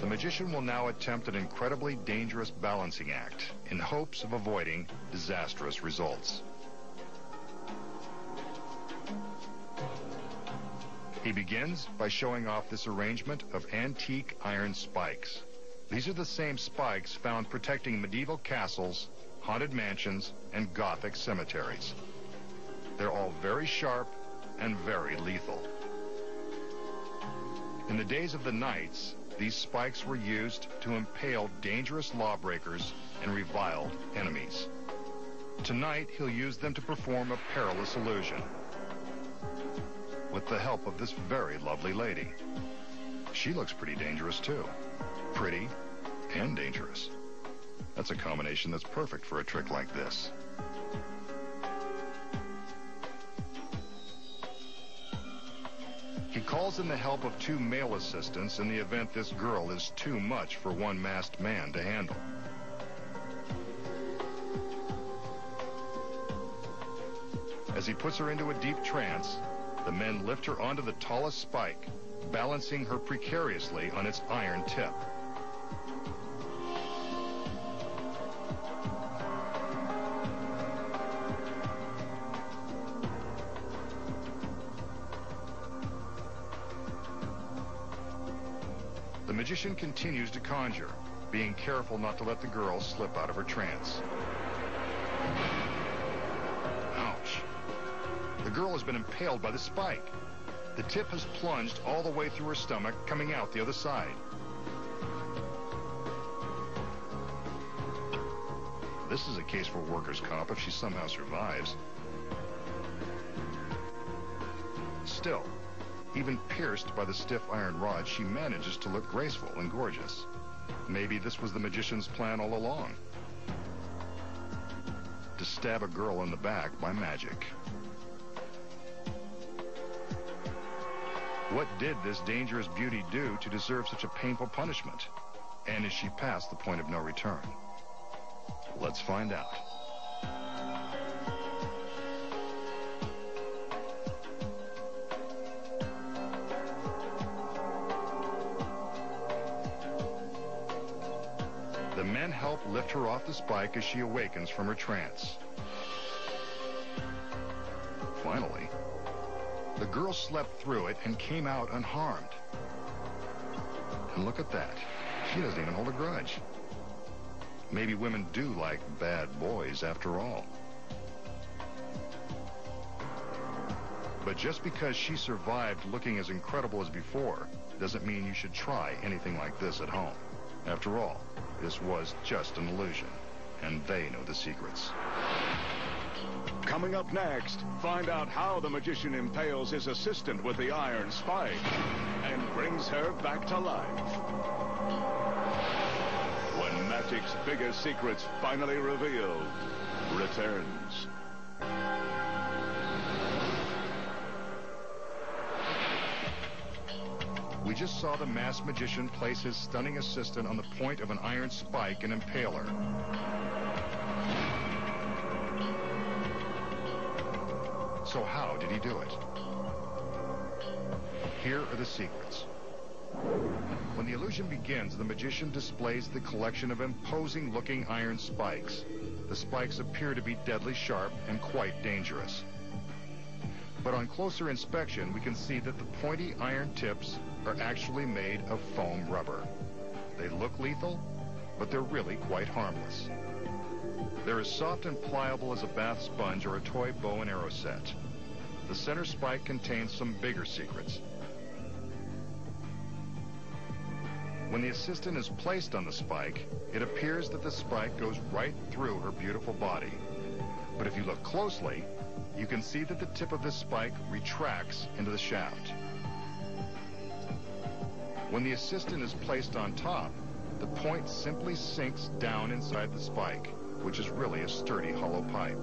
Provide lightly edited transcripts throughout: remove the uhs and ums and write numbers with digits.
The magician will now attempt an incredibly dangerous balancing act in hopes of avoiding disastrous results. He begins by showing off this arrangement of antique iron spikes. These are the same spikes found protecting medieval castles, haunted mansions, and Gothic cemeteries. They're all very sharp and very lethal. In the days of the knights, these spikes were used to impale dangerous lawbreakers and reviled enemies. Tonight, he'll use them to perform a perilous illusion with the help of this very lovely lady. She looks pretty dangerous, too. Pretty and dangerous. That's a combination that's perfect for a trick like this. He calls in the help of 2 male assistants in the event this girl is too much for one masked man to handle. As he puts her into a deep trance, the men lift her onto the tallest spike, balancing her precariously on its iron tip. The magician continues to conjure, being careful not to let the girl slip out of her trance. Ouch. The girl has been impaled by the spike. The tip has plunged all the way through her stomach, coming out the other side. This is a case for workers' comp if she somehow survives. Still, even pierced by the stiff iron rod, she manages to look graceful and gorgeous. Maybe this was the magician's plan all along. To stab a girl in the back by magic. What did this dangerous beauty do to deserve such a painful punishment? And is she past the point of no return? Let's find out. The men help lift her off the spike as she awakens from her trance. Finally, the girl slept through it and came out unharmed. And look at that. She doesn't even hold a grudge. Maybe women do like bad boys after all. But just because she survived looking as incredible as before doesn't mean you should try anything like this at home. After all, this was just an illusion, and they know the secrets. Coming up next, find out how the magician impales his assistant with the iron spike and brings her back to life. When magic's biggest secrets finally revealed, returns. We just saw the masked magician place his stunning assistant on the point of an iron spike and impale her. So how did he do it? Here are the secrets. When the illusion begins, the magician displays the collection of imposing-looking iron spikes. The spikes appear to be deadly sharp and quite dangerous. But on closer inspection, we can see that the pointy iron tips are actually made of foam rubber. They look lethal, but they're really quite harmless. They're as soft and pliable as a bath sponge or a toy bow and arrow set. The center spike contains some bigger secrets. When the assistant is placed on the spike, it appears that the spike goes right through her beautiful body. But if you look closely, you can see that the tip of this spike retracts into the shaft. When the assistant is placed on top, the point simply sinks down inside the spike, which is really a sturdy hollow pipe.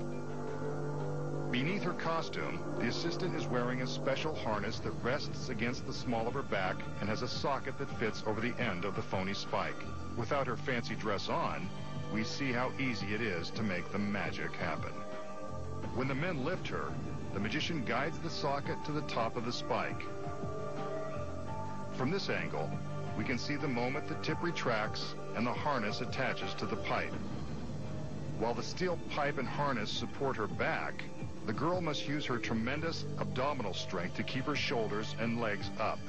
Beneath her costume, the assistant is wearing a special harness that rests against the small of her back and has a socket that fits over the end of the phony spike. Without her fancy dress on, we see how easy it is to make the magic happen. When the men lift her, the magician guides the socket to the top of the spike. From this angle, We can see the moment the tip retracts and the harness attaches to the pipe. While the steel pipe and harness support her back, the girl must use her tremendous abdominal strength to keep her shoulders and legs up.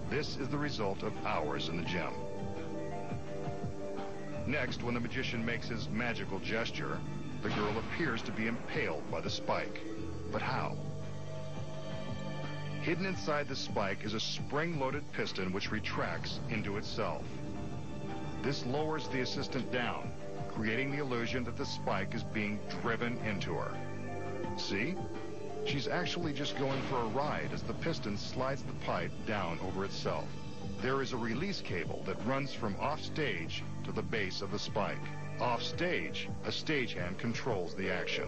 This is the result of hours in the gym. Next, when the magician makes his magical gesture, the girl appears to be impaled by the spike. But how? Hidden inside the spike is a spring-loaded piston which retracts into itself. This lowers the assistant down, creating the illusion that the spike is being driven into her. See? She's actually just going for a ride as the piston slides the pipe down over itself. There is a release cable that runs from off-stage to the base of the spike. Off-stage, a stagehand controls the action.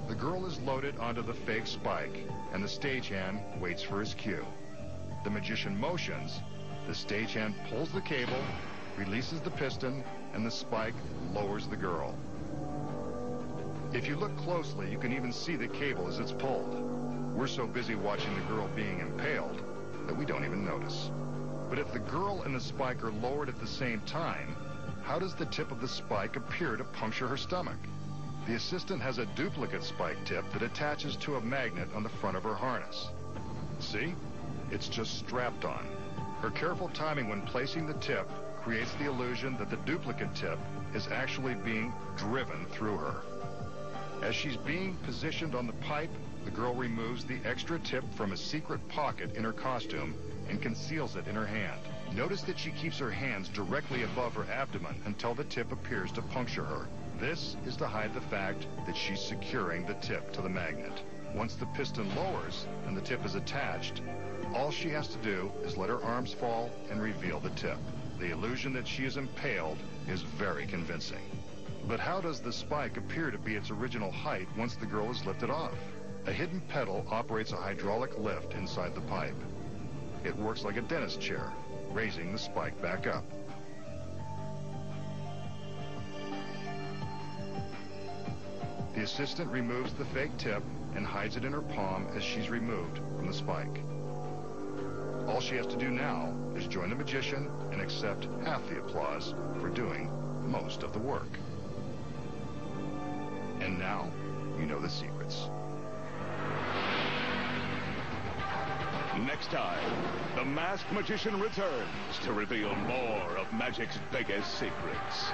The girl is loaded onto the fake spike, and the stagehand waits for his cue. The magician motions, the stagehand pulls the cable, releases the piston, and the spike lowers the girl. If you look closely, you can even see the cable as it's pulled. We're so busy watching the girl being impaled that we don't even notice. But if the girl and the spike are lowered at the same time, how does the tip of the spike appear to puncture her stomach? The assistant has a duplicate spike tip that attaches to a magnet on the front of her harness. See? It's just strapped on. Her careful timing when placing the tip creates the illusion that the duplicate tip is actually being driven through her. As she's being positioned on the pipe, the girl removes the extra tip from a secret pocket in her costume and conceals it in her hand. Notice that she keeps her hands directly above her abdomen until the tip appears to puncture her. This is to hide the fact that she's securing the tip to the magnet. Once the piston lowers and the tip is attached, all she has to do is let her arms fall and reveal the tip. The illusion that she is impaled is very convincing. But how does the spike appear to be its original height once the girl is lifted off? A hidden pedal operates a hydraulic lift inside the pipe. It works like a dentist chair, raising the spike back up. The assistant removes the fake tip and hides it in her palm as she's removed from the spike. All she has to do now is join the magician and accept half the applause for doing most of the work. And now, you know the secrets. Next time, the masked magician returns to reveal more of magic's biggest secrets.